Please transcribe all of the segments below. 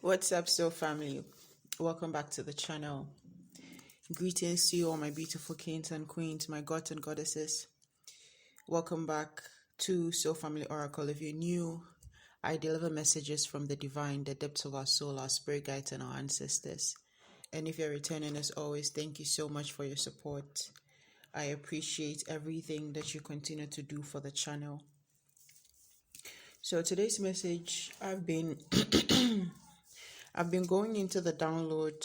What's up, Soul Family? Welcome back to the channel. Greetings to you, all my beautiful kings and queens, my gods and goddesses. Welcome back to Soul Family Oracle. If you're new, I deliver messages from the divine, the depths of our soul, our spirit guides, and our ancestors. And if you're returning, as always, thank you so much for your support. I appreciate everything that you continue to do for the channel. So today's message, I've been going into the download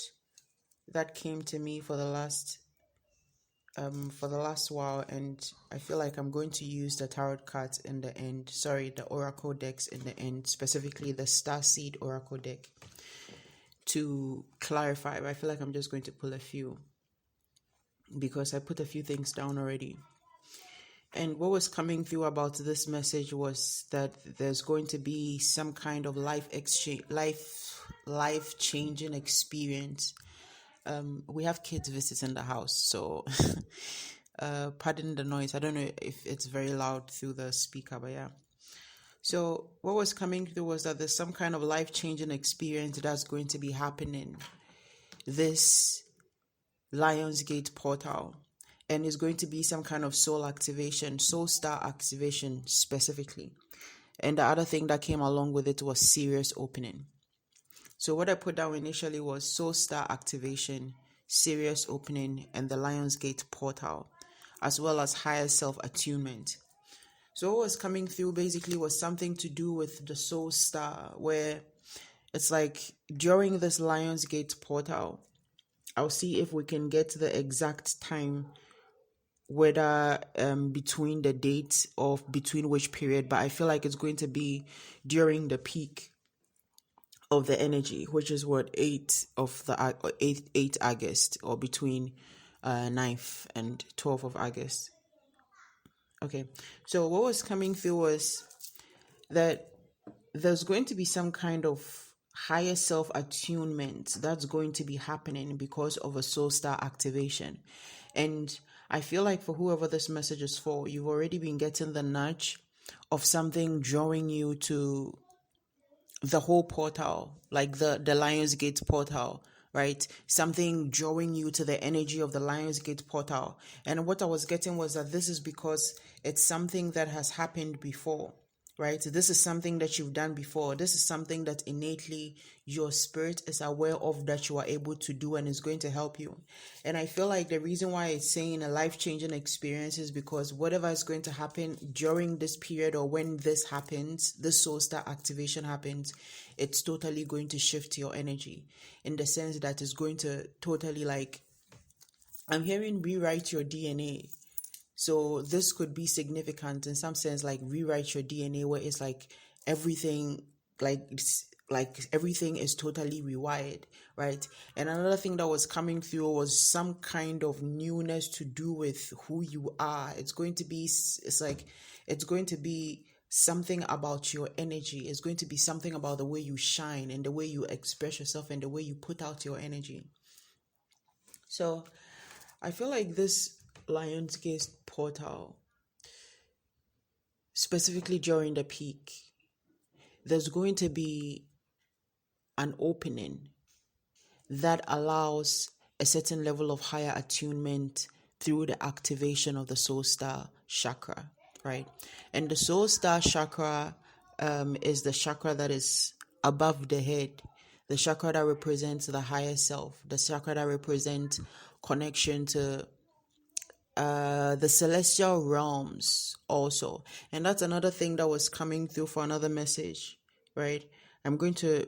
that came to me for the last while, and I feel like I'm going to use the tarot cards in the end. The oracle decks in the end, specifically the Starseed oracle deck, to clarify. But I feel like I'm just going to pull a few because I put a few things down already. And what was coming through about this message was that there's going to be some kind of life-changing experience. We have kids visiting the house, so pardon the noise. I don't know if it's very loud through the speaker, but yeah. So what was coming through was that there's some kind of life-changing experience that's going to be happening this Lionsgate portal. And it's going to be some kind of soul activation, soul star activation specifically. And the other thing that came along with it was Sirius opening. So what I put down initially was soul star activation, Sirius opening, and the Lionsgate portal, as well as higher self attunement. So what was coming through basically was something to do with the soul star, where it's like during this Lionsgate portal, I'll see if we can get the exact time, whether between the dates of between which period, but I feel like it's going to be during the peak of the energy, which is what 8 August, or between 9th and 12th of August. Okay, so what was coming through was that there's going to be some kind of higher self attunement that's going to be happening because of a soul star activation. And I feel like for whoever this message is for, you've already been getting the nudge of something drawing you to the whole portal, like the Lionsgate portal, right? Something drawing you to the energy of the Lionsgate portal. And what I was getting was that this is because it's something that has happened before, right? This is something that you've done before. This is something that innately your spirit is aware of that you are able to do and is going to help you. And I feel like the reason why it's saying a life-changing experience is because whatever is going to happen during this period, or when this happens, this soul star activation happens, it's totally going to shift your energy, in the sense that it's going to totally, like, I'm hearing rewrite your DNA. So this could be significant in some sense, like rewrite your DNA, where it's like everything, like everything is totally rewired, right? And another thing that was coming through was some kind of newness to do with who you are. It's going to be something about your energy. It's going to be something about the way you shine and the way you express yourself and the way you put out your energy. So I feel like this Lionsgate portal, specifically during the peak, there's going to be an opening that allows a certain level of higher attunement through the activation of the soul star chakra, right? And the soul star chakra is the chakra that is above the head, the chakra that represents the higher self, the chakra that represents connection to the celestial realms also. And that's another thing that was coming through for another message, right? I'm going to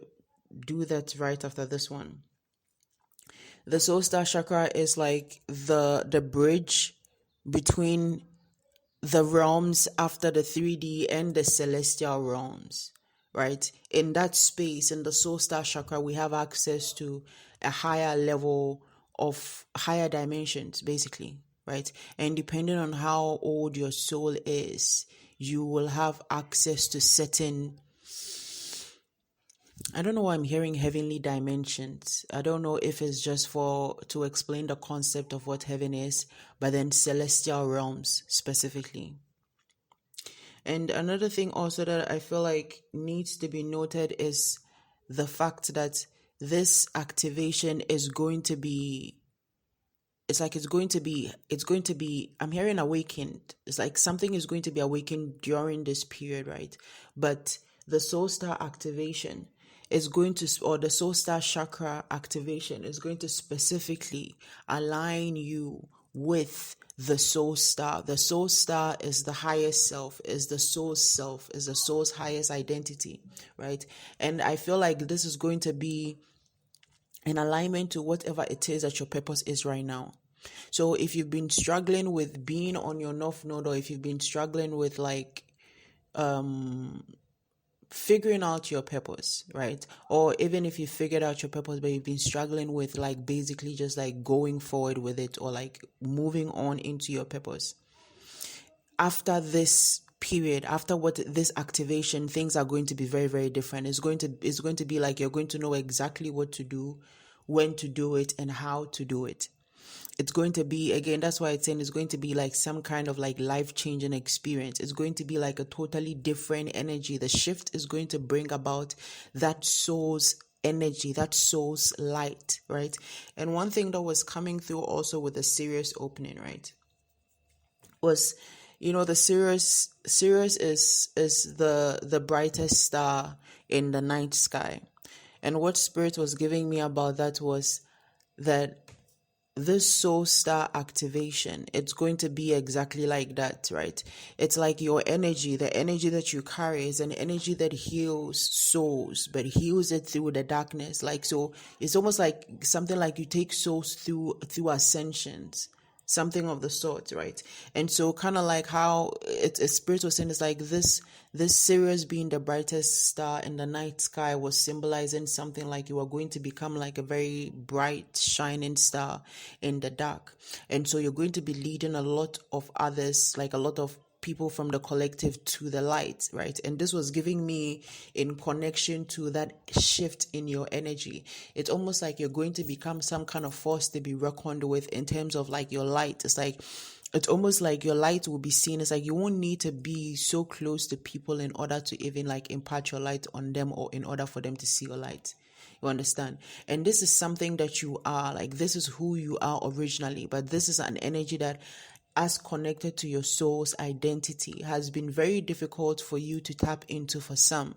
do that right after this one. The soul star chakra is like the bridge between the realms after the 3D and the celestial realms, right? In that space, in the soul star chakra, we have access to a higher level of higher dimensions, basically, right? And depending on how old your soul is, you will have access to certain, I don't know why I'm hearing heavenly dimensions. I don't know if it's just to explain the concept of what heaven is, but then celestial realms specifically. And another thing also that I feel like needs to be noted is the fact that this activation is going to be, it's going to be, I'm hearing awakened. It's like something is going to be awakened during this period, right? But the soul star activation is going to, or the soul star chakra activation is going to specifically align you with the soul star. The soul star is the highest self, is the self, is the soul's highest identity, right? And I feel like this is going to be in alignment to whatever it is that your purpose is right now. So if you've been struggling with being on your north node, or if you've been struggling with like figuring out your purpose, right? Or even if you figured out your purpose, but you've been struggling with like basically just like going forward with it, or like moving on into your purpose. After this period, after what this activation, things are going to be very, very different. It's going to be like you're going to know exactly what to do, when to do it, and how to do it. It's going to be, again, that's why it's saying it's going to be like some kind of like life-changing experience. It's going to be like a totally different energy. The shift is going to bring about that soul's energy, that soul's light, right? And one thing that was coming through also with the Sirius opening, right, was, you know, the Sirius is the brightest star in the night sky. And what Spirit was giving me about that was that this soul star activation, it's going to be exactly like that, right? It's like your energy, the energy that you carry is an energy that heals souls, but heals it through the darkness. Like, so it's almost like something like you take souls through ascensions, something of the sort, right? And so kind of like how it's Spirit was saying, it's like this Sirius being the brightest star in the night sky was symbolizing something like you are going to become like a very bright shining star in the dark. And so you're going to be leading a lot of others, like a lot of people from the collective, to the light, right? And this was giving me in connection to that shift in your energy. It's almost like you're going to become some kind of force to be reckoned with in terms of like your light. It's almost like your light will be seen. It's like you won't need to be so close to people in order to even like impart your light on them, or in order for them to see your light. You understand? And this is something that you are, like, this is who you are originally, but this is an energy that, as connected to your soul's identity, has been very difficult for you to tap into for some.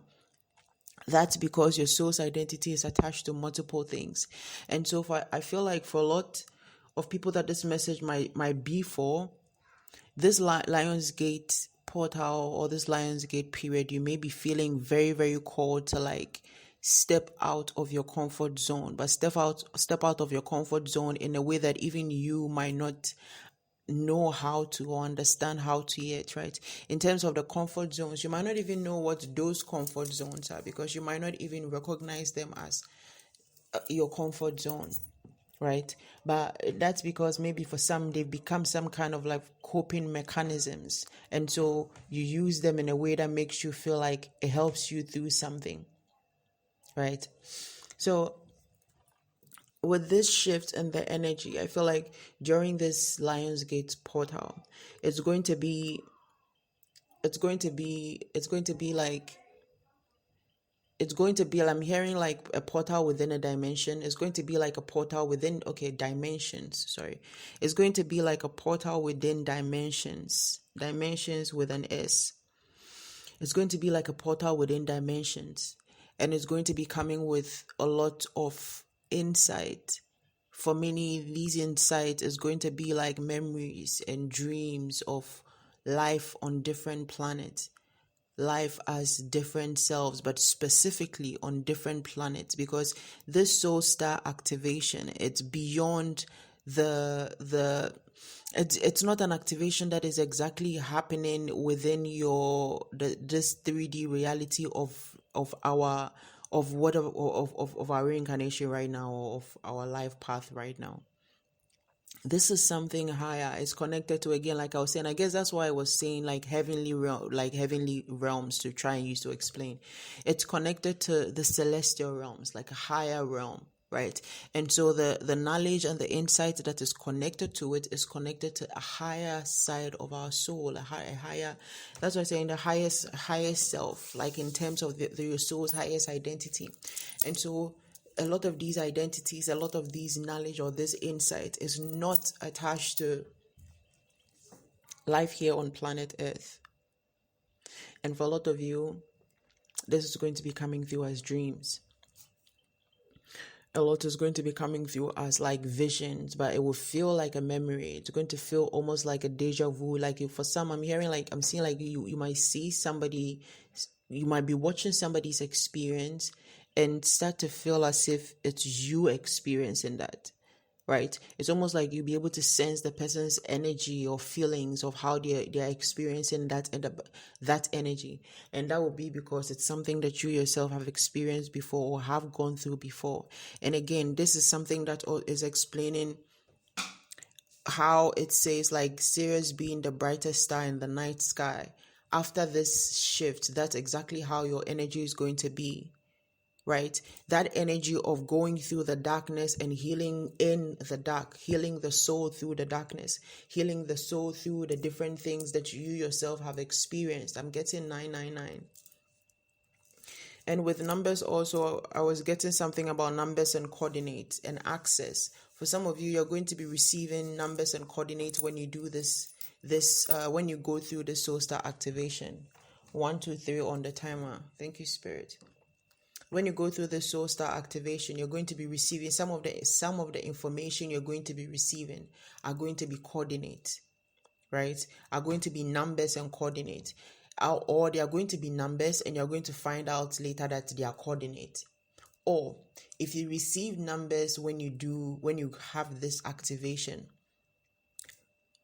That's because your soul's identity is attached to multiple things. And so I feel like for a lot of people that this message might be for, this Lionsgate portal or this Lionsgate period, you may be feeling very, very called to like step out of your comfort zone, but step out of your comfort zone in a way that even you might not know how to, or understand how to yet, right? In terms of the comfort zones, you might not even know what those comfort zones are, because you might not even recognize them as your comfort zone, right? But that's because maybe for some they've become some kind of like coping mechanisms, and so you use them in a way that makes you feel like it helps you through something, right? So with this shift in the energy, I feel like during this Lionsgate portal, it's going to be I'm hearing like a portal within a dimension. It's going to be like a portal within, dimensions, sorry. It's going to be like a portal within dimensions with an S. It's going to be like a portal within dimensions, and it's going to be coming with a lot of insight. For many, these insights is going to be like memories and dreams of life on different planets, life as different selves, but specifically on different planets, because this soul star activation, it's beyond it's not an activation that is exactly happening within this 3D reality of our reincarnation right now, or of our life path right now. This is something higher. It's connected to, again, like I was saying, I guess that's why I was saying like heavenly realms to try and use to explain. It's connected to the celestial realms, like a higher realm, right? And so the knowledge and the insight that is connected to it is connected to a higher side of our soul, a higher, that's what I'm saying, the highest self, like in terms of your soul's highest identity. And so a lot of these identities, a lot of these knowledge or this insight is not attached to life here on planet Earth. And for a lot of you, this is going to be coming through as dreams. A lot is going to be coming through as like visions, but it will feel like a memory. It's going to feel almost like a deja vu. Like if for some, I'm seeing like you might see somebody, you might be watching somebody's experience and start to feel as if it's you experiencing that. Right? It's almost like you'll be able to sense the person's energy or feelings of how they're experiencing that energy. And that will be because it's something that you yourself have experienced before or have gone through before. And again, this is something that is explaining how it says like Sirius being the brightest star in the night sky. After this shift, that's exactly how your energy is going to be. Right? That energy of going through the darkness and healing in the dark, healing the soul through the darkness, healing the soul through the different things that you yourself have experienced. I'm getting 999. And with numbers also, I was getting something about numbers and coordinates and access. For some of you, you're going to be receiving numbers and coordinates when you do when you go through the soul star activation. 1, 2, 3 on the timer. Thank you, Spirit. When you go through the soul star activation, you're going to be receiving some of the information you're going to be receiving are going to be coordinates, right? Are going to be numbers and coordinates. Or they are going to be numbers and you're going to find out later that they are coordinates. Or if you receive numbers when you have this activation,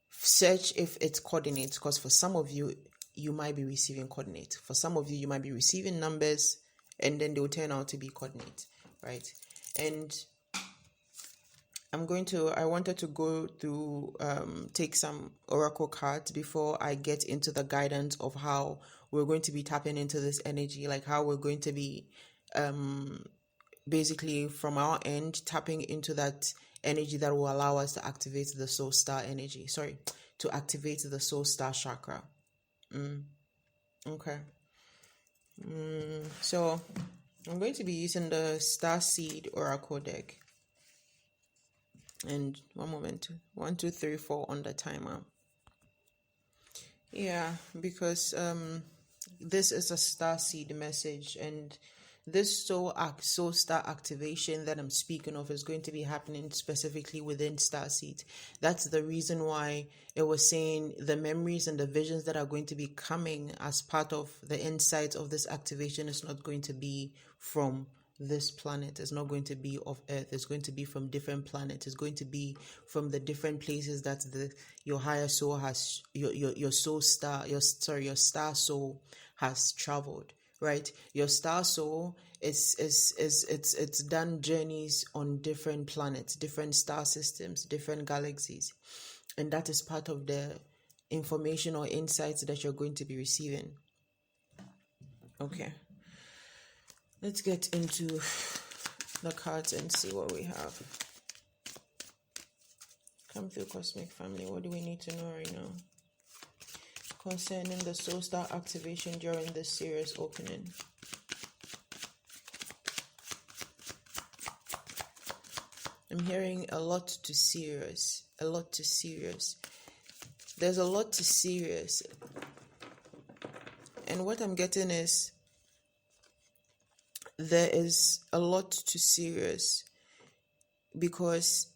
search if it's coordinates, because for some of you, you might be receiving coordinates. For some of you, you might be receiving numbers and then they will turn out to be coordinates, right? And I wanted to go through, take some oracle cards before I get into the guidance of how we're going to be tapping into this energy, like how we're going to be, basically from our end, tapping into that energy that will allow us to activate the soul star energy. To activate the soul star chakra. Okay. So I'm going to be using the Starseed Oracle deck. And one moment, 1, 2, 3, 4 on the timer. Yeah, because this is a Starseed message, and this soul star activation that I'm speaking of is going to be happening specifically within Starseed. That's the reason why it was saying the memories and the visions that are going to be coming as part of the insights of this activation is not going to be from this planet. It's not going to be of Earth. It's going to be from different planets. It's going to be from the different places that your higher soul has, your soul star, your star soul has traveled. Right, your star soul it's done journeys on different planets, different star systems, different galaxies, and that is part of the information or insights that you're going to be receiving. Okay, let's get into the cards and see what we have. Come through, Cosmic Family. What do we need to know right now concerning the soul star activation during this Sirius opening? I'm hearing a lot to Sirius. There's a lot to Sirius. And what I'm getting is there is a lot to Sirius because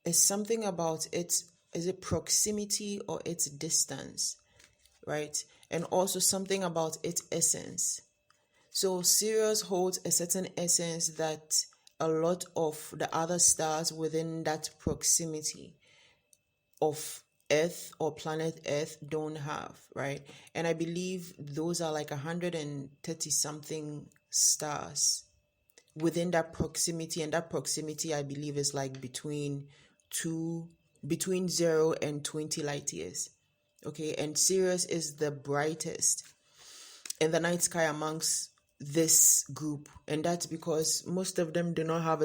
it's something about it. Is it proximity or its distance, right? And also something about its essence. So Sirius holds a certain essence that a lot of the other stars within that proximity of Earth or planet Earth don't have, right? And I believe those are like 130 something stars within that proximity, and that proximity I believe is like between 0 and 20 light years. Okay, and Sirius is the brightest in the night sky amongst this group, and that's because most of them do not have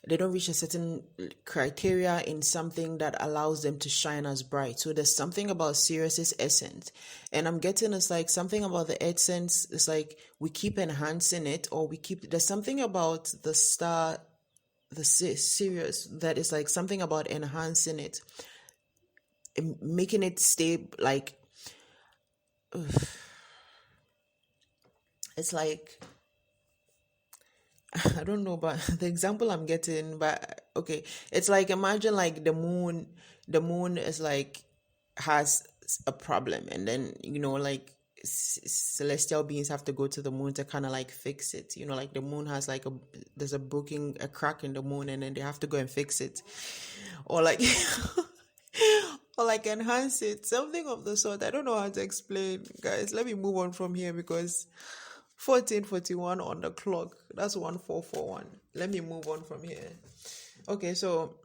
they don't reach a certain criteria in something that allows them to shine as bright. So there's something about Sirius's essence, and I'm getting it's like something about the essence. It's like we keep enhancing it, or there's something about the star, the Sirius, that is like something about enhancing it, making it stay like it's like I don't know, but the example I'm getting, but okay, it's like imagine like the moon is like has a problem, and then like celestial beings have to go to the moon to kind of like fix it. Like the moon has like there's a crack in the moon, and then they have to go and fix it, or like or like enhance it, something of the sort. I don't know how to explain, guys. Let me move on from here because 14:41 on the clock. That's 1441. Let me move on from here. Okay, so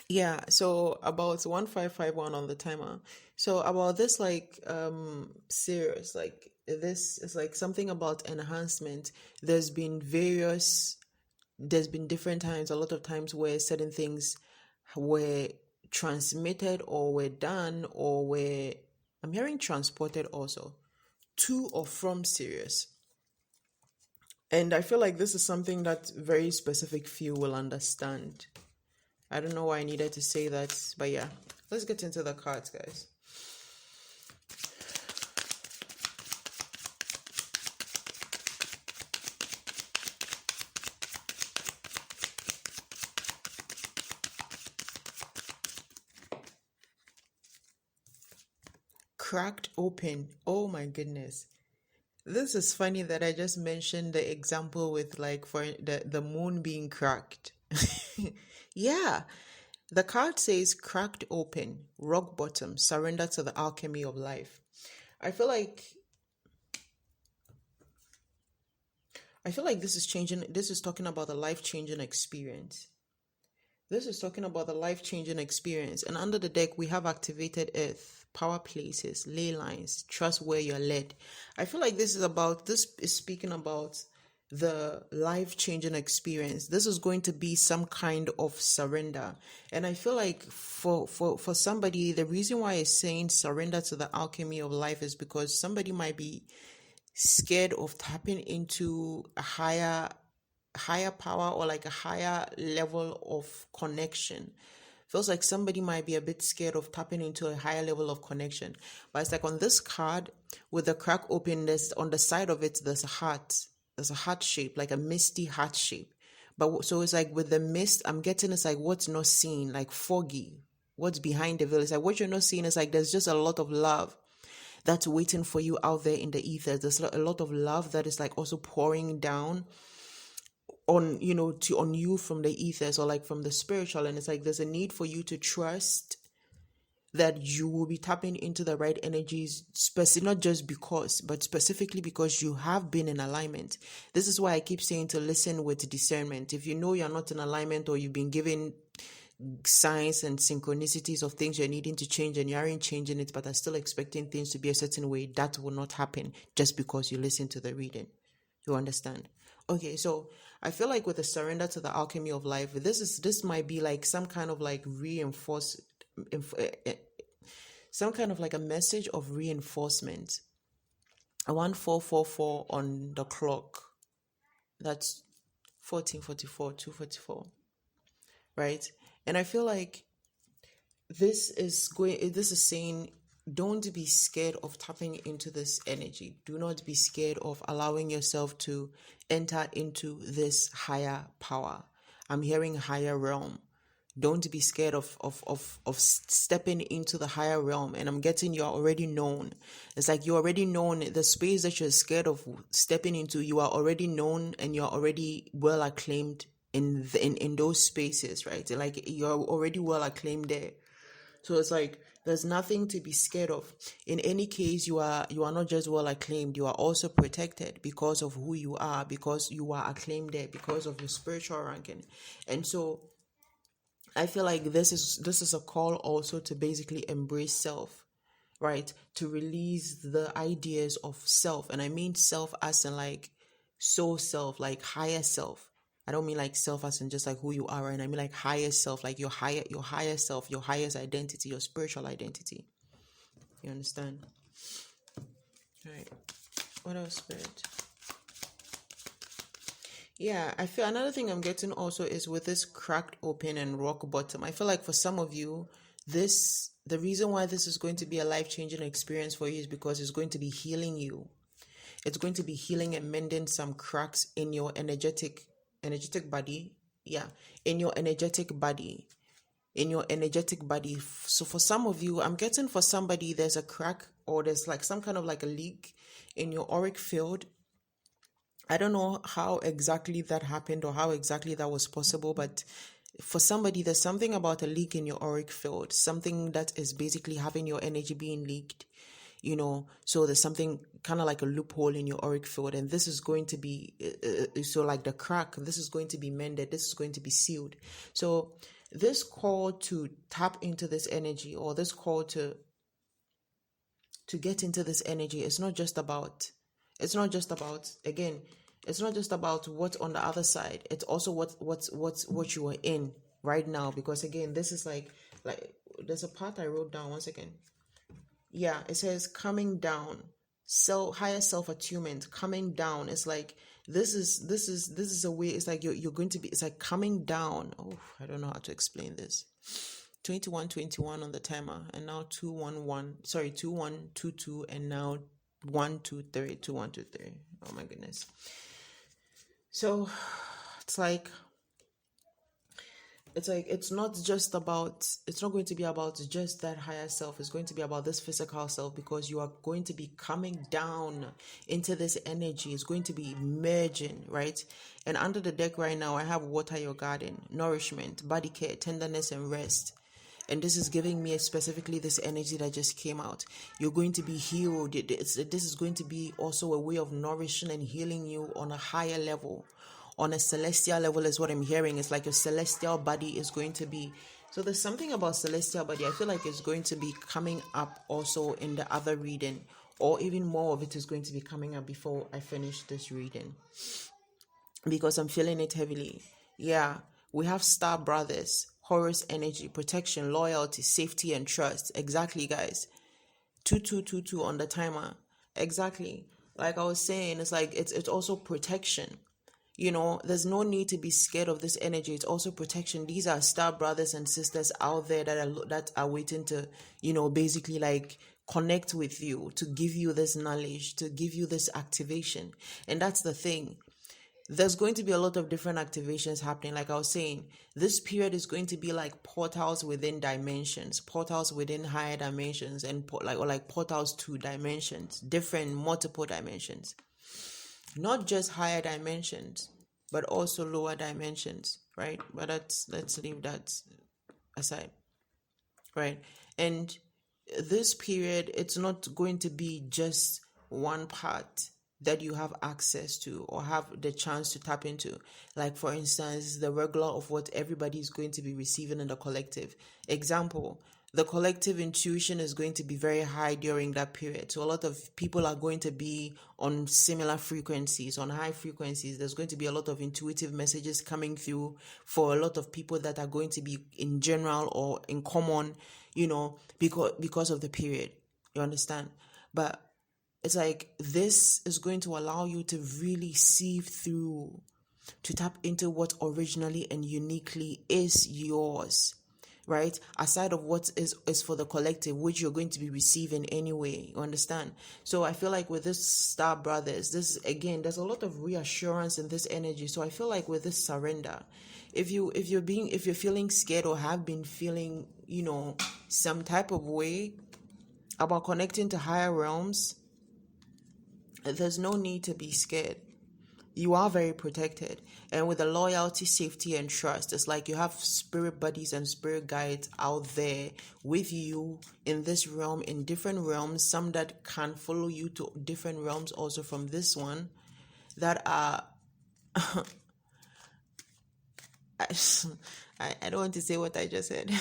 yeah, so about 1551 on the timer. So about this like series, like this is like something about enhancement. There's been different times, a lot of times where certain things were transmitted or were done or were, I'm hearing transported also, to or from Sirius. And I feel like this is something that very specific few will understand. I don't know why I needed to say that, but yeah. Let's get into the cards, guys. Cracked open. Oh my goodness. This is funny that I just mentioned the example with like for the moon being cracked. Yeah. The card says cracked open, rock bottom, surrender to the alchemy of life. I feel like this is talking about the life-changing experience. This is talking about the life-changing experience. And under the deck, we have activated earth, power places, ley lines, trust where you're led. I feel like this is speaking about the life-changing experience. This is going to be some kind of surrender. And I feel like for somebody, the reason why it's saying surrender to the alchemy of life is because somebody might be scared of tapping into a higher power or like a higher level of connection. Feels like somebody might be a bit scared of tapping into a higher level of connection. But it's like on this card with the crack open, there's on the side of it, there's a heart. There's a heart shape, like a misty heart shape. But so it's like with the mist, I'm getting it's like what's not seen, like foggy. What's behind the veil? It's like what you're not seeing is like there's just a lot of love that's waiting for you out there in the ether. There's a lot of love that is like also pouring down on on you from the ethers or like from the spiritual, and it's like there's a need for you to trust that you will be tapping into the right energies, not just because, but specifically because you have been in alignment. This is why I keep saying to listen with discernment. If you know you're not in alignment or you've been given signs and synchronicities of things you're needing to change and you aren't changing it but are still expecting things to be a certain way, that will not happen just because you listen to the reading. You understand? Okay, so I feel like with the surrender to the alchemy of life, this might be like some kind of like some kind of like a message of reinforcement. 1444 on the clock. That's 1444, 244. Right? And I feel like this is saying don't be scared of tapping into this energy. Do not be scared of allowing yourself to enter into this higher power. I'm hearing higher realm. Don't be scared of stepping into the higher realm. And I'm getting you're already known. It's like you're already known. The space that you're scared of stepping into, you are already known and you're already well acclaimed in those spaces, right? Like you're already well acclaimed there. So it's like there's nothing to be scared of. In any case, you are not just well acclaimed, you are also protected because of who you are, because you are acclaimed there, because of your spiritual ranking. And so I feel like this is a call also to basically embrace self. right? To release the ideas of self. And I mean self as in like soul self, like higher self. I don't mean like self as in just like who you are, right? I mean like higher self, like your higher self, your highest identity, your spiritual identity. You understand? All right. What else, Spirit? Yeah, I feel another thing I'm getting also is with this cracked open and rock bottom. I feel like for some of you, the reason why this is going to be a life-changing experience for you is because it's going to be healing you. It's going to be healing and mending some cracks in your energetic body. Yeah, in your energetic body. In your energetic body. So for some of you, I'm getting for somebody there's a crack or there's like some kind of like a leak in your auric field. I don't know how exactly that happened or how exactly that was possible, but for somebody, there's something about a leak in your auric field, something that is basically having your energy being leaked, so there's something kind of like a loophole in your auric field, and this is going to be, so like the crack, this is going to be mended, this is going to be sealed. So this call to tap into this energy, or this call to get into this energy, it's not just about again, it's not just about what's on the other side, it's also what you are in right now. Because again, this is like there's a part I wrote down, one second. Yeah, it says coming down, higher self attunement, coming down. It's like this is a way, it's like you're going to be, it's like coming down. Oh, I don't know how to explain this. 2121 on the timer, and now 2122, and now 123, 2123. Oh my goodness. So it's not going to be about just that higher self. It's going to be about this physical self, because you are going to be coming down into this energy. It's going to be merging, right? And under the deck right now, I have water your garden, nourishment, body care, tenderness, and rest. And this is giving me specifically this energy that just came out. You're going to be healed. This is going to be also a way of nourishing and healing you on a higher level, on a celestial level is what I'm hearing. It's like your celestial body is going to be. So there's something about celestial body. I feel like it's going to be coming up also in the other reading, or even more of it is going to be coming up before I finish this reading, because I'm feeling it heavily. Yeah, we have Star Brothers, Horus energy, protection, loyalty, safety, and trust. Exactly, guys. 2222 on the timer. Exactly. Like I was saying, it's like it's also protection. There's no need to be scared of this energy. It's also protection. These are Star Brothers and sisters out there that are waiting to, basically like connect with you, to give you this knowledge, to give you this activation. And that's the thing. There's going to be a lot of different activations happening. Like I was saying, this period is going to be like portals within dimensions, portals within higher dimensions, and portals to dimensions, different multiple dimensions. Not just higher dimensions, but also lower dimensions, right? But let's leave that aside, right? And this period, it's not going to be just one part that you have access to or have the chance to tap into. Like, for instance, the regular of what everybody is going to be receiving in the collective. Example, the collective intuition is going to be very high during that period. So a lot of people are going to be on similar frequencies, on high frequencies. There's going to be a lot of intuitive messages coming through for a lot of people that are going to be in general or in common, because of the period. You understand? But it's like this is going to allow you to really sieve through, to tap into what originally and uniquely is yours, right? Aside of what is for the collective, which you're going to be receiving anyway. You understand? So I feel like with this Star Brothers, this again, there's a lot of reassurance in this energy. So I feel like with this surrender, if you're feeling scared or have been feeling, some type of way about connecting to higher realms, there's no need to be scared. You are very protected. And with the loyalty, safety, and trust, it's like you have spirit buddies and spirit guides out there with you in this realm, in different realms, some that can follow you to different realms also from this one, that are I don't want to say what I just said.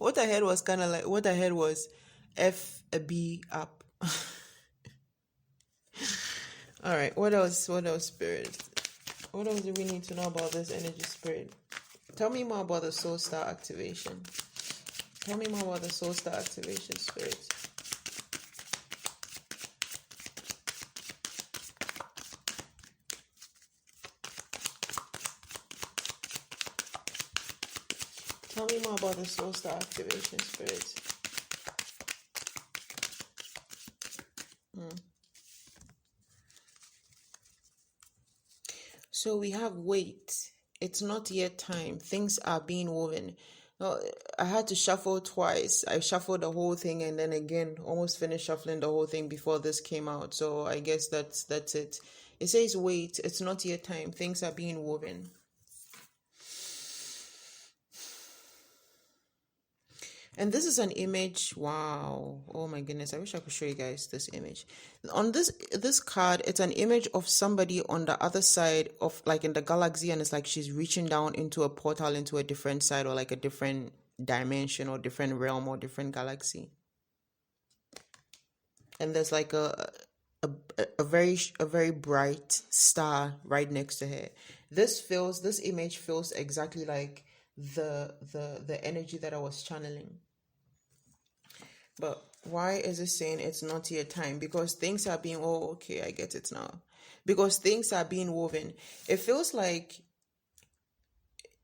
What I heard was kind of like, what I heard was F a B up. All right, what else? What else, spirit? What else do we need to know about this energy, spirit? Tell me more about the soul star activation. Tell me more about the soul star activation, spirit. Tell me more about the soul star activation, spirit. So we have wait. It's not yet time. Things are being woven. I had to shuffle twice. I shuffled the whole thing and then again almost finished shuffling the whole thing before this came out. So I guess that's it. It says wait. It's not yet time. Things are being woven. And this is an image. Wow. Oh my goodness. I wish I could show you guys this image. On this card, it's an image of somebody on the other side of, like, in the galaxy, and it's like she's reaching down into a portal into a different side, or like a different dimension or different realm or different galaxy. And there's like a very bright star right next to her. This image feels exactly like the energy that I was channeling. But why is it saying it's not yet time? Because things are being, oh, okay, I get it now. Because things are being woven. It feels like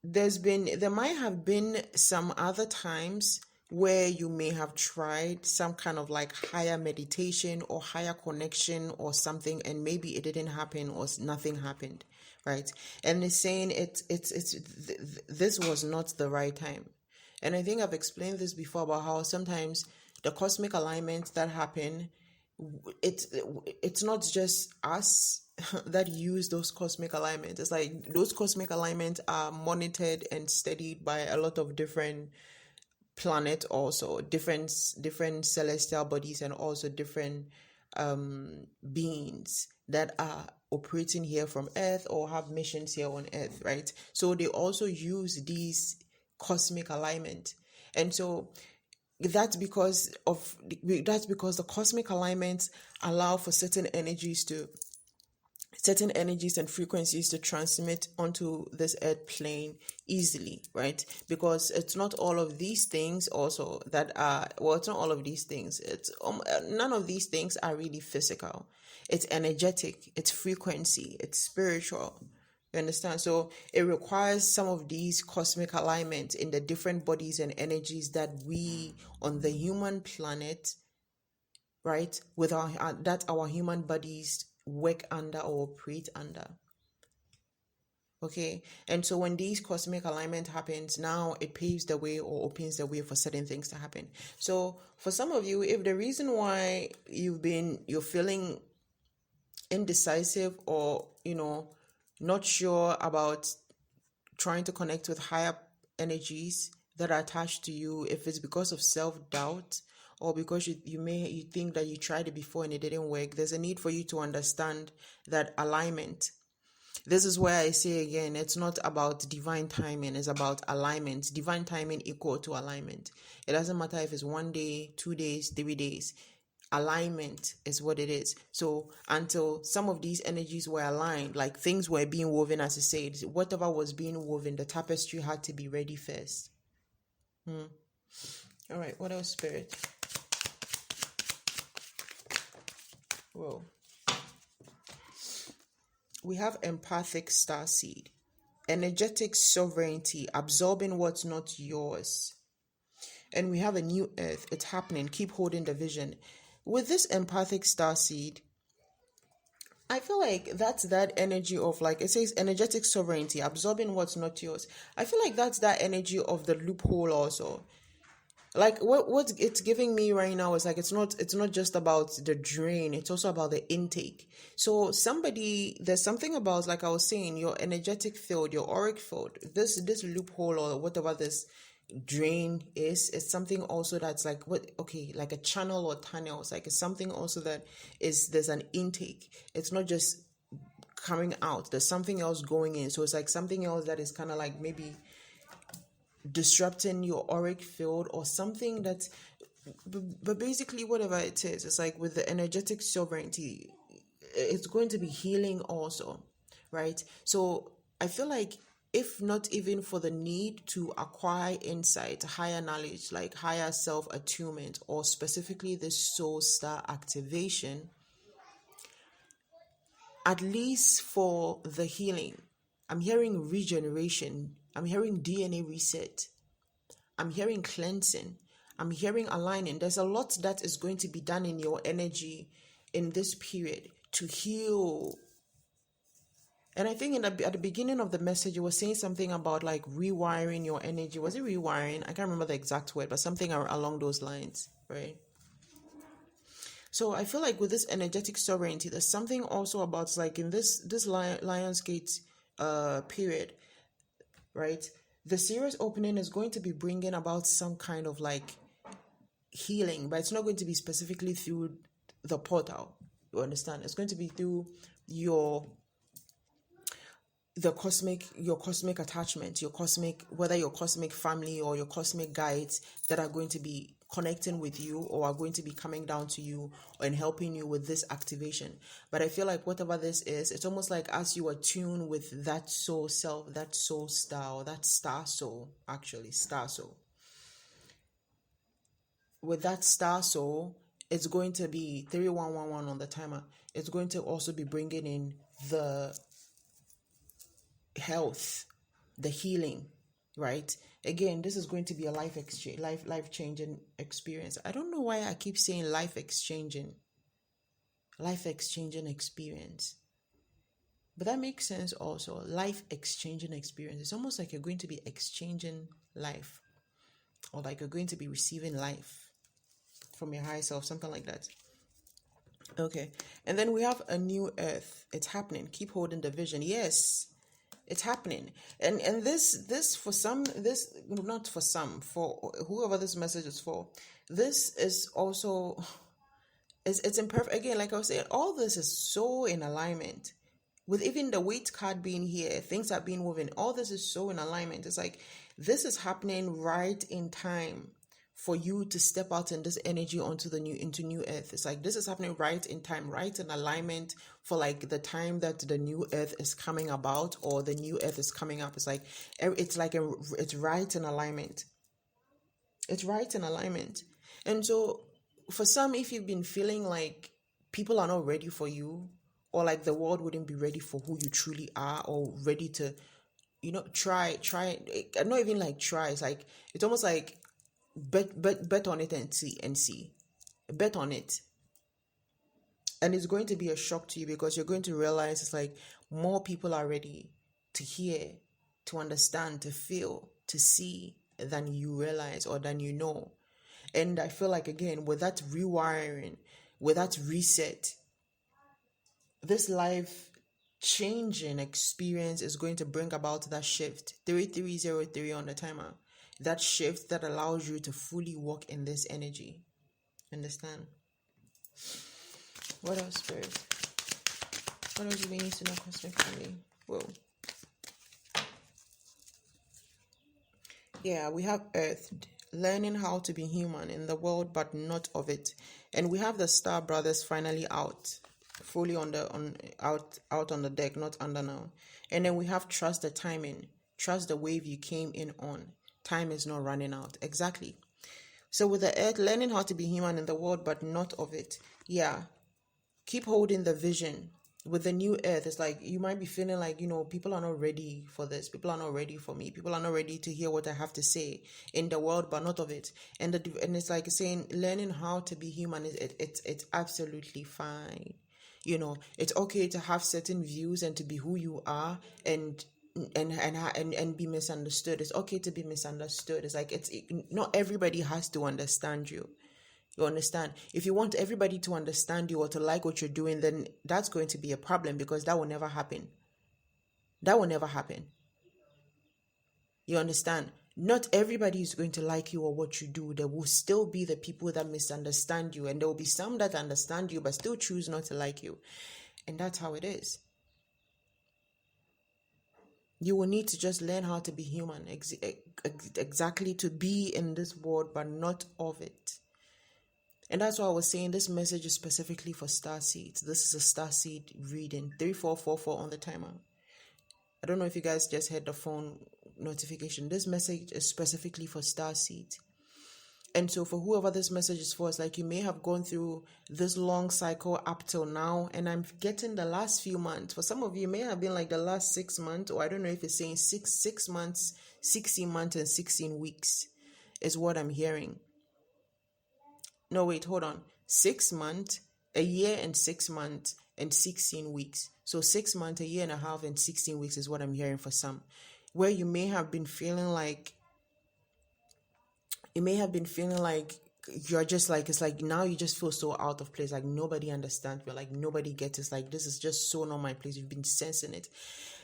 there might have been some other times where you may have tried some kind of like higher meditation or higher connection or something, and maybe it didn't happen or nothing happened, right? And it's saying this was not the right time. And I think I've explained this before about how sometimes the cosmic alignments that happen, it's not just us that use those cosmic alignments. It's like those cosmic alignments are monitored and studied by a lot of different planets, also different celestial bodies, and also different beings that are operating here from Earth or have missions here on Earth, right? So they also use these cosmic alignment. And so that's because the cosmic alignments allow for certain energies and frequencies to transmit onto this earth plane easily, right? Because it's not all of these things also that are, well, it's not all of these things. It's none of these things are really physical. It's energetic, it's frequency, it's spiritual. You understand? So it requires some of these cosmic alignments in the different bodies and energies that we on the human planet, right, with our human bodies work under or operate under. Okay, and so when these cosmic alignment happens, now it paves the way or opens the way for certain things to happen. So for some of you, if the reason why you're feeling indecisive or not sure about trying to connect with higher energies that are attached to you, if it's because of self-doubt or because you think that you tried it before and it didn't work, there's a need for you to understand that alignment. This is where I say again, it's not about divine timing, it's about alignment. Divine timing equal to alignment. It doesn't matter if it's 1 day, 2 days, 3 days. Alignment is what it is. So until some of these energies were aligned, like things were being woven, as I said, whatever was being woven, the tapestry had to be ready first. All right, what else, spirit? Whoa. We have empathic starseed, energetic sovereignty, absorbing what's not yours. And we have a new earth. It's happening. Keep holding the vision. With this empathic starseed, I feel like that's that energy of, like it says, energetic sovereignty, absorbing what's not yours. I feel like that's that energy of the loophole also. Like what it's giving me right now is like it's not just about the drain, it's also about the intake. So there's something about, like I was saying, your energetic field, your auric field, this loophole or whatever this drain is something also that's like like a channel or tunnel. It's like it's something also that there's an intake. It's not just coming out, there's something else going in. So it's like something else that is kind of like maybe disrupting your auric field or something that's, but basically whatever it is, it's like with the energetic sovereignty, it's going to be healing also, right? So I feel like if not even for the need to acquire insight, higher knowledge, like higher self attunement, or specifically this soul star activation, at least for the healing, I'm hearing regeneration, I'm hearing DNA reset, I'm hearing cleansing, I'm hearing aligning. There's a lot that is going to be done in your energy in this period to heal. And I think at the beginning of the message, you were saying something about like rewiring your energy. Was it rewiring? I can't remember the exact word, but something along those lines, right? So I feel like with this energetic sovereignty, there's something also about like in this Lionsgate period, right? The Sirius opening is going to be bringing about some kind of like healing, but it's not going to be specifically through the portal. You understand? It's going to be through your cosmic attachment, whether your cosmic family or your cosmic guides that are going to be connecting with you or are going to be coming down to you and helping you with this activation. But I feel like whatever this is, it's almost like as you attune with that soul self, that soul star, or that star soul, with that star soul, it's going to be 3111 on the timer. It's going to also be bringing in the health, the healing, right? Again, this is going to be a life changing experience. I don't know why I keep saying life exchanging experience, but that makes sense also. Life exchanging experience. It's almost like you're going to be exchanging life, or like you're going to be receiving life from your higher self, something like that. Okay, and then we have a new earth. It's happening. Keep holding the vision. Yes, it's happening. And this for some, this not for some, for whoever this message is for, this is also, it's imperfect. Again, like I was saying, all this is so in alignment with even the weight card being here, things are being woven. All this is so in alignment. It's like this is happening right in time for you to step out in this energy into new earth. It's like this is happening right in time, right in alignment for like the time that the new earth is coming about or the new earth is coming up. It's like it's right in alignment. It's right in alignment. And so for some, if you've been feeling like people are not ready for you, or like the world wouldn't be ready for who you truly are, or ready to, try, not even like try. It's like, it's almost like bet on it and see. Bet on it. And it's going to be a shock to you because you're going to realize it's like more people are ready to hear, to understand, to feel, to see than you realize or than you know. And I feel like, again, with that rewiring, with that reset, this life changing experience is going to bring about that shift. 3303 on the timer. That shift that allows you to fully walk in this energy. Understand? What else, Spirit? What else do we need to know cosmically? Whoa. Yeah, we have Earth, learning how to be human in the world but not of it. And we have the Star Brothers finally out, fully out on the deck, not under now. And then we have trust the timing, trust the wave you came in on. Time is not running out. Exactly. So with the Earth, learning how to be human in the world but not of it. Yeah. Keep holding the vision. With the new earth, it's like you might be feeling like, people are not ready for this. People are not ready for me. People are not ready to hear what I have to say in the world, but not of it. And it's like saying, learning how to be human, it's absolutely fine. It's okay to have certain views and to be who you are and be misunderstood. It's okay to be misunderstood. It's like not everybody has to understand you. You understand? If you want everybody to understand you or to like what you're doing, then that's going to be a problem because that will never happen. That will never happen. You understand? Not everybody is going to like you or what you do. There will still be the people that misunderstand you, and there will be some that understand you but still choose not to like you. And that's how it is. You will need to just learn how to be human, exactly to be in this world, but not of it. And that's why I was saying this message is specifically for Starseeds. This is a Starseed reading, 3444 on the timer. I don't know if you guys just heard the phone notification. This message is specifically for Starseeds. And so for whoever this message is for, it's like you may have gone through this long cycle up till now, and I'm getting the last few months. For some of you, it may have been like the last 6 months, or I don't know if it's saying six months, 16 months, and 16 weeks is what I'm hearing. No, wait, hold on. 6 months, a year and 6 months, and 16 weeks. So 6 months, a year and a half, and 16 weeks is what I'm hearing for some. Where you may have been feeling like, you're just like, it's like now you just feel so out of place, like nobody understands you, like nobody gets it. It's like this is just so not my place. You've been sensing it,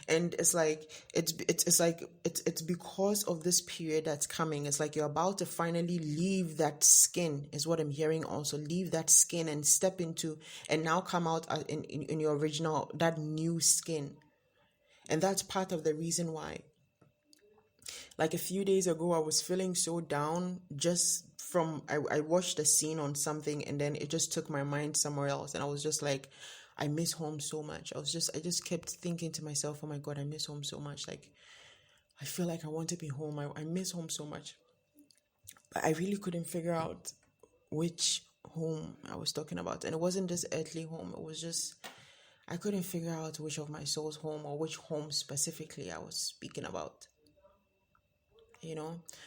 and it's like it's because of this period that's coming. It's like you're about to finally leave that skin, is what I'm hearing. Also leave that skin and step into, and now come out in your original, that new skin. And that's part of the reason why, like a few days ago, I was feeling so down just from, I watched a scene on something, and then it just took my mind somewhere else. And I was just like, I miss home so much. I just kept thinking to myself, oh my God, I miss home so much. Like, I feel like I want to be home. I miss home so much. But I really couldn't figure out which home I was talking about. And it wasn't this earthly home. It was just, I couldn't figure out which of my soul's home, or which home specifically I was speaking about.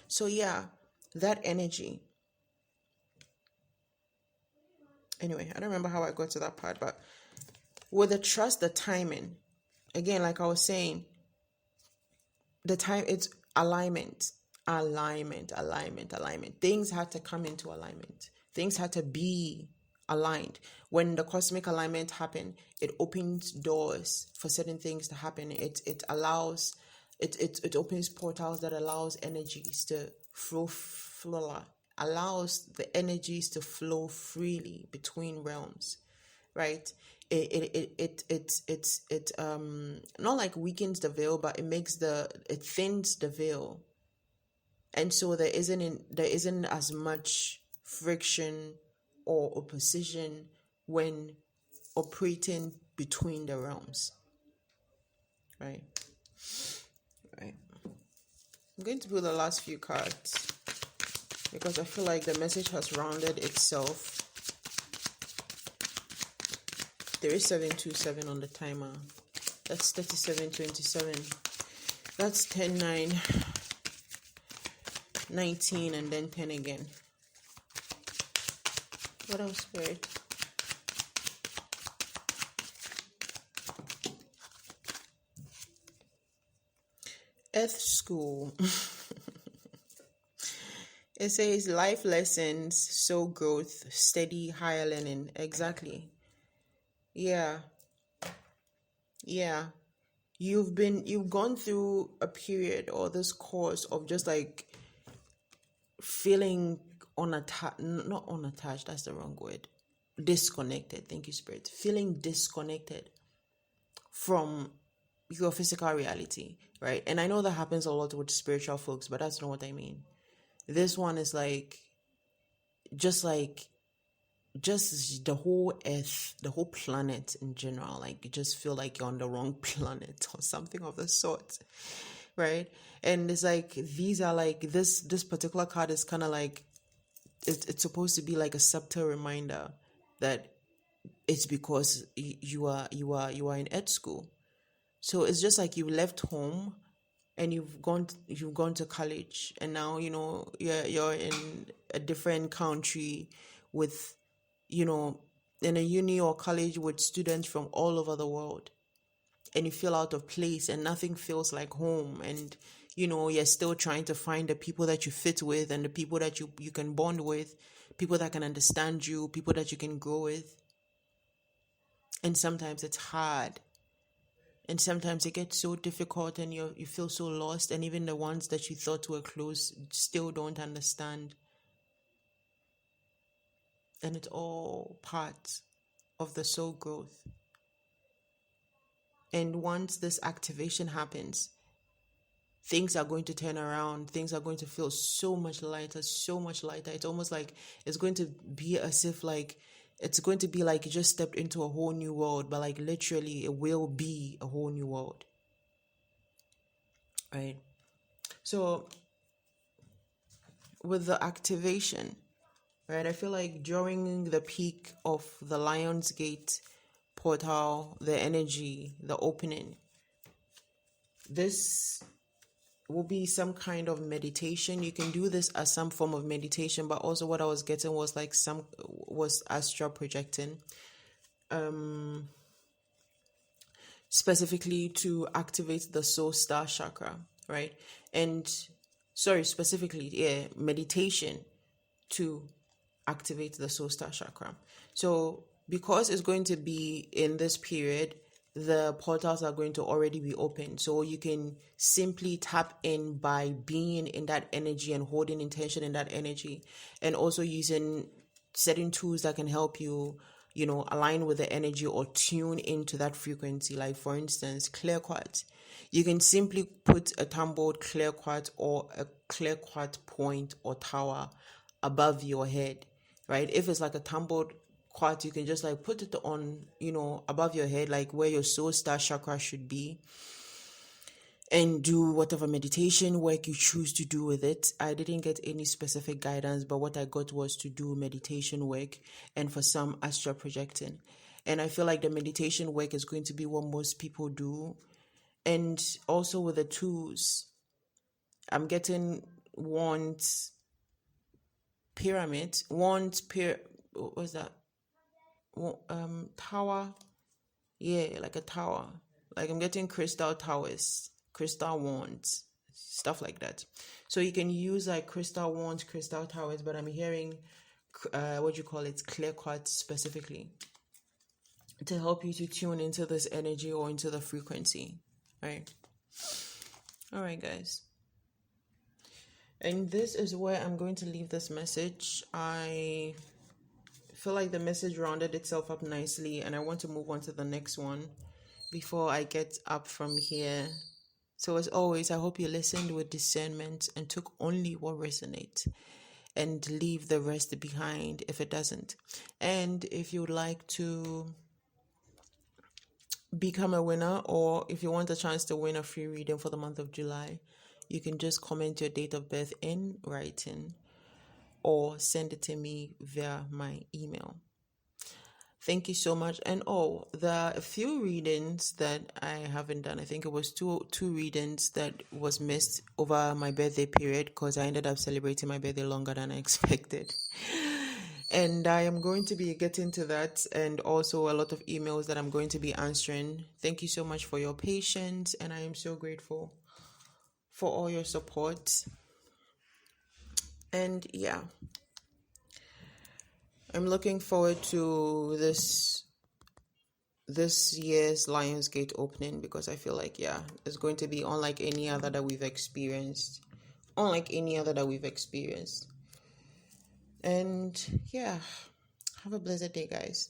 So yeah, that energy. Anyway, I don't remember how I got to that part, but with the trust, the timing, again, like I was saying, the time, it's alignment. Things had to come into alignment. Things had to be aligned. When the cosmic alignment happened, it opens doors for certain things to happen. It allows, it opens portals that allows energies to flow, allows the energies to flow freely between realms, right? It not like weakens the veil, but it thins the veil. And so there isn't as much friction or opposition when operating between the realms, right? Right. I'm going to pull the last few cards because I feel like the message has rounded itself. There is 727 on the timer. That's 3727. That's 10, 9, 19, and then 10 again. What else, Spirit? Earth School. It says life lessons, soul growth, steady, higher learning. Exactly. Yeah. You've gone through a period, or this course of just like feeling not unattached, that's the wrong word. Disconnected. Thank you, Spirit. Feeling disconnected from your physical reality, right? And I know that happens a lot with spiritual folks, but that's not what I mean. This one is just the whole earth, the whole planet in general. Like you just feel like you're on the wrong planet or something of the sort, right? And it's like these are like this particular card is kind of like it's supposed to be like a subtle reminder that it's because you are in ed school. So it's just like you left home and you've gone to college, and now you're in a different country with in a uni or college with students from all over the world, and you feel out of place and nothing feels like home, and you're still trying to find the people that you fit with and the people that you can bond with, people that can understand you, people that you can grow with. And sometimes it's hard. And sometimes it gets so difficult and you feel so lost, and even the ones that you thought were close still don't understand. And it's all part of the soul growth. And once this activation happens, things are going to turn around. Things are going to feel so much lighter, so much lighter. It's almost like it's going to be as if like it's going to be like you just stepped into a whole new world, but like literally it will be a whole new world. Right? So with the activation, right, I feel like during the peak of the Lionsgate portal, the energy, the opening, this will be some kind of meditation. You can do this as some form of meditation, but also what I was getting was like was astral projecting, specifically to activate the soul star chakra, right? And sorry, specifically, yeah, meditation to activate the soul star chakra. So because it's going to be in this period, the portals are going to already be open. So you can simply tap in by being in that energy and holding intention in that energy, and also using certain tools that can help you, align with the energy or tune into that frequency. Like for instance, clear quartz. You can simply put a tumbled clear quartz or a clear quartz point or tower above your head, right? If it's like a tumbled quartz, you can just like put it on, above your head, like where your soul star chakra should be, and do whatever meditation work you choose to do with it. I didn't get any specific guidance, but what I got was to do meditation work and for some astral projecting. And I feel like the meditation work is going to be what most people do. And also with the tools, I'm getting wands, pyramid, wands, what was that? Tower. Yeah, like a tower. Like I'm getting crystal towers, crystal wands, stuff like that. So you can use like crystal wands, crystal towers, but I'm hearing clear quartz specifically to help you to tune into this energy or into the frequency, right? All right, guys. And this is where I'm going to leave this message. I feel like the message rounded itself up nicely, and I want to move on to the next one before I get up from here. So as always, I hope you listened with discernment and took only what resonates, and leave the rest behind if it doesn't. And if you'd like to become a winner, or if you want a chance to win a free reading for the month of July, you can just comment your date of birth in writing or send it to me via my email. Thank you so much. And there are a few readings that I haven't done. I think it was two readings that was missed over my birthday period because I ended up celebrating my birthday longer than I expected. And I am going to be getting to that, and also a lot of emails that I'm going to be answering. Thank you so much for your patience, and I am so grateful for all your support. And yeah, I'm looking forward to this year's Lionsgate opening, because I feel like, it's going to be unlike any other that we've experienced. And yeah, have a blessed day, guys.